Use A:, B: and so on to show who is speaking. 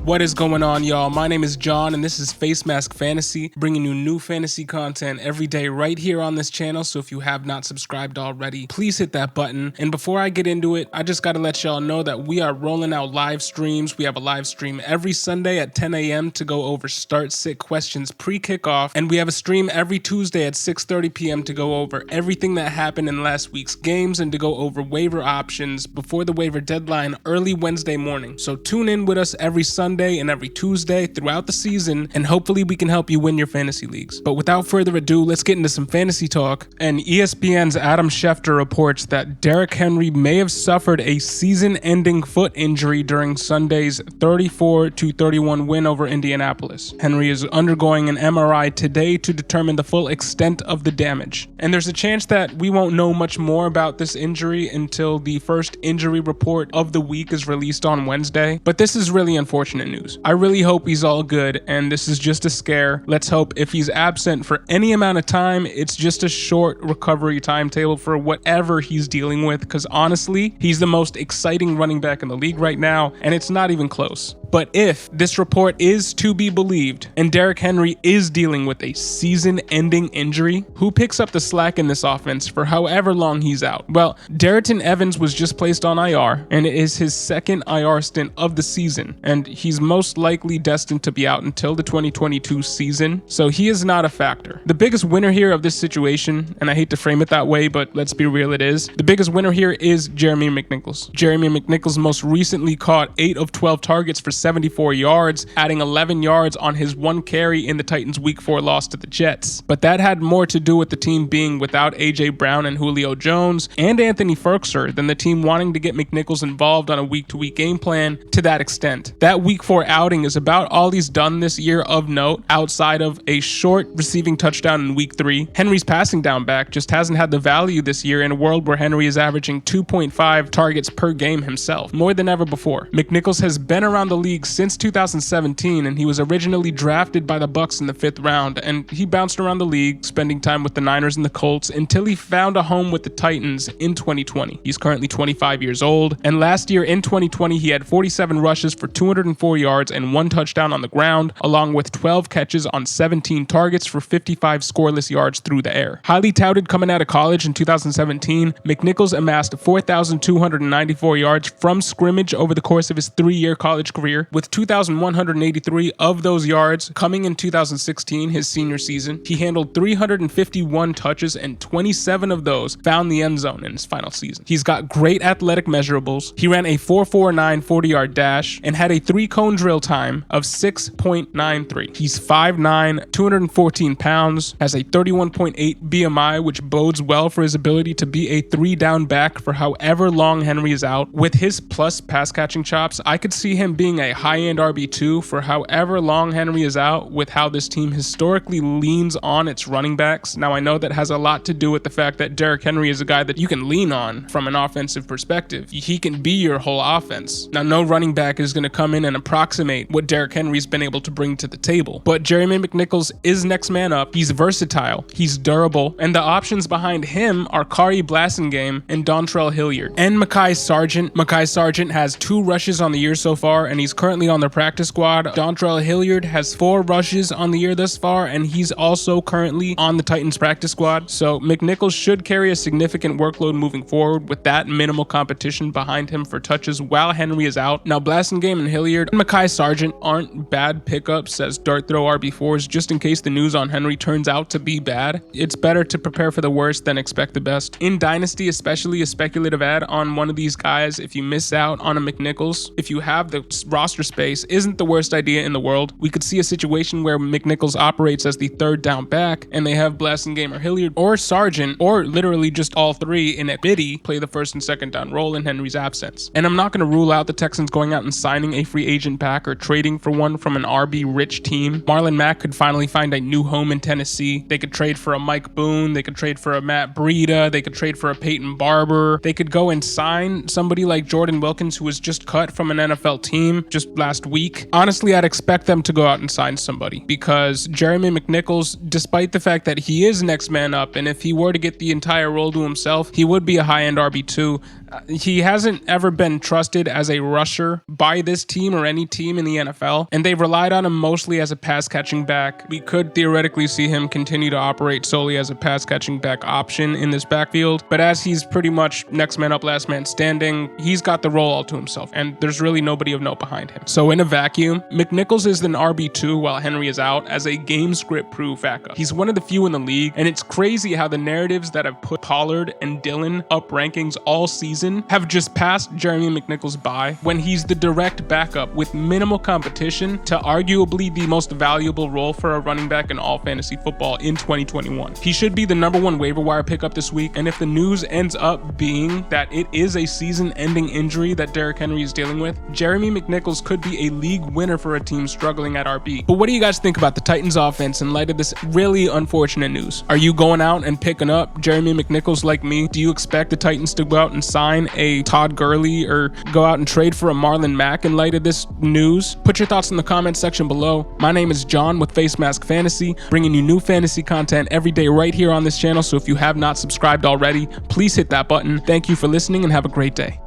A: What is going on, y'all? My name is John, and this is Facemask Fantasy, bringing you new fantasy content every day right here on this channel. So if you have not subscribed already, please hit that button. And before I get into it, I just got to let y'all know that we are rolling out live streams. We have a live stream every Sunday at 10 a.m. to go over start-sit questions pre-kickoff, and we have a stream every Tuesday at 6:30 p.m. to go over everything that happened in last week's games and to go over waiver options before the waiver deadline early Wednesday morning. So tune in with us every Sunday and every Tuesday throughout the season, and hopefully we can help you win your fantasy leagues. But without further ado, let's get into some fantasy talk. And ESPN's Adam Schefter reports that Derrick Henry may have suffered a season-ending foot injury during Sunday's 34-31 win over Indianapolis. Henry is undergoing an MRI today to determine the full extent of the damage. And there's a chance that we won't know much more about this injury until the first injury report of the week is released on Wednesday. But this is really unfortunate news. I really hope he's all good and this is just a scare. Let's hope if he's absent for any amount of time, it's just a short recovery timetable for whatever he's dealing with, because honestly, he's the most exciting running back in the league right now, and it's not even close. But if this report is to be believed and Derrick Henry is dealing with a season-ending injury, who picks up the slack in this offense for however long he's out? Well, Darrynton Evans was just placed on IR, and it is his second IR stint of the season, and he's most likely destined to be out until the 2022 season, so he is not a factor. The biggest winner here of this situation, and I hate to frame it that way, but let's be real, it is. The biggest winner here is Jeremy McNichols. Jeremy McNichols most recently caught 8 of 12 targets for 74 yards, adding 11 yards on his one carry in the Titans' Week 4 loss to the Jets. But that had more to do with the team being without A.J. Brown and Julio Jones and Anthony Ferkser than the team wanting to get McNichols involved on a week-to-week game plan to that extent. That Week 4 outing is about all he's done this year of note, outside of a short receiving touchdown in Week 3. Henry's passing down back just hasn't had the value this year in a world where Henry is averaging 2.5 targets per game himself, more than ever before. McNichols has been around the league since 2017, and he was originally drafted by the Bucs in the 5th round, and he bounced around the league, spending time with the Niners and the Colts until he found a home with the Titans in 2020. He's currently 25 years old, and last year in 2020 he had 47 rushes for 204 yards and 1 touchdown on the ground, along with 12 catches on 17 targets for 55 scoreless yards through the air. Highly touted coming out of college in 2017, McNichols amassed 4,294 yards from scrimmage over the course of his 3-year college career, with 2,183 of those yards coming in 2016, his senior season. He handled 351 touches, and 27 of those found the end zone in his final season. He's got great athletic measurables. He ran a 4.49 40-yard dash and had a 3-cone drill time of 6.93. He's 5'9", 214 pounds, has a 31.8 BMI, which bodes well for his ability to be a 3-down back for however long Henry is out. With his plus pass catching chops, I could see him being a high-end RB2 for however long Henry is out, with how this team historically leans on its running backs. Now, I know that has a lot to do with the fact that Derrick Henry is a guy that you can lean on from an offensive perspective. He can be your whole offense. Now, no running back is going to come in and approximate what Derrick Henry's been able to bring to the table, but Jeremy McNichols is next man up. He's versatile, he's durable, and the options behind him are Kari Blasingame and Dontrell Hilliard and Mekhi Sargent. Mekhi Sargent has 2 rushes on the year so far, and he's currently on their practice squad. Dontrell Hilliard has 4 rushes on the year thus far, and he's also currently on the Titans practice squad. So McNichols should carry a significant workload moving forward with that minimal competition behind him for touches while Henry is out. Now, Blasingame and Hilliard and Mekhi Sargent aren't bad pickups as dart throw RB4s, just in case the news on Henry turns out to be bad. It's better to prepare for the worst than expect the best. In Dynasty, especially, a speculative ad on one of these guys, if you miss out on a McNichols, if you have the roster space, isn't the worst idea in the world. We could see a situation where McNichols operates as the 3rd down back, and they have Blasingame or Hilliard or Sargent, or literally just all 3 in a biddy, play the 1st and 2nd down role in Henry's absence. And I'm not going to rule out the Texans going out and signing a free agent back or trading for one from an RB-rich team. Marlon Mack could finally find a new home in Tennessee. They could trade for a Mike Boone. They could trade for a Matt Breida. They could trade for a Peyton Barber. They could go and sign somebody like Jordan Wilkins, who was just cut from an NFL team just last week. Honestly, I'd expect them to go out and sign somebody, because Jeremy McNichols, despite the fact that he is next man up, and if he were to get the entire role to himself, he would be a high-end RB2, He hasn't ever been trusted as a rusher by this team or any team in the NFL, and they've relied on him mostly as a pass-catching back. We could theoretically see him continue to operate solely as a pass-catching back option in this backfield, but as he's pretty much next man up, last man standing, he's got the role all to himself, and there's really nobody of note behind him. So in a vacuum, McNichols is an RB2 while Henry is out as a game script proof backup. He's one of the few in the league, and it's crazy how the narratives that have put Pollard and Dillon up rankings all season have just passed Jeremy McNichols by when he's the direct backup with minimal competition to arguably the most valuable role for a running back in all fantasy football in 2021. He should be the #1 waiver wire pickup this week, and if the news ends up being that it is a season-ending injury that Derrick Henry is dealing with, Jeremy McNichols could be a league winner for a team struggling at RB. But what do you guys think about the Titans offense in light of this really unfortunate news? Are you going out and picking up Jeremy McNichols like me? Do you expect the Titans to go out and sign a Todd Gurley or go out and trade for a Marlon Mack in light of this news? Put your thoughts in the comments section below. My name is John with Facemask Fantasy, bringing you new fantasy content every day right here on this channel. So if you have not subscribed already, please hit that button. Thank you for listening and have a great day.